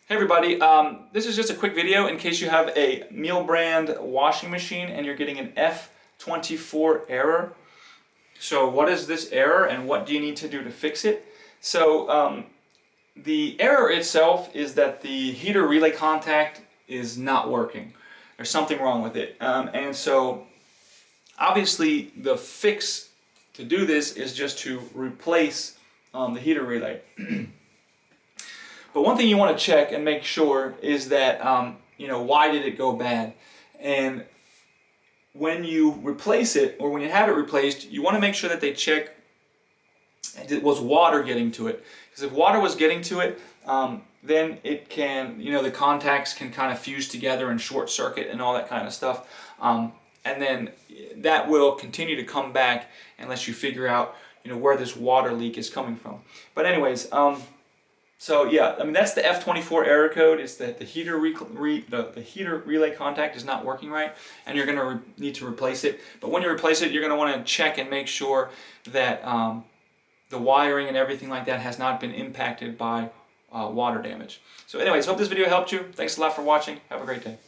Hey everybody, this is just a quick video in case you have a Miele brand washing machine and you're getting an F24 error. So what is this error and what do you need to do to fix it? So the error itself is that the heater relay contact is not working. There's something wrong with it. And so obviously the fix to do this is just to replace the heater relay. But one thing you want to check and make sure is that, why did it go bad? And when you replace it, or when you have it replaced, you want to make sure that they check, was water getting to it? Because if water was getting to it, then it can, the contacts can kind of fuse together and short circuit and all that kind of stuff. And then that will continue to come back unless you figure out, where this water leak is coming from. But anyways, so yeah, that's the F24 error code. It's that the heater relay contact is not working right, and you're going to need to replace it. But when you replace it, you're going to want to check and make sure that the wiring and everything like that has not been impacted by water damage. So anyways, hope this video helped you. Thanks a lot for watching. Have a great day.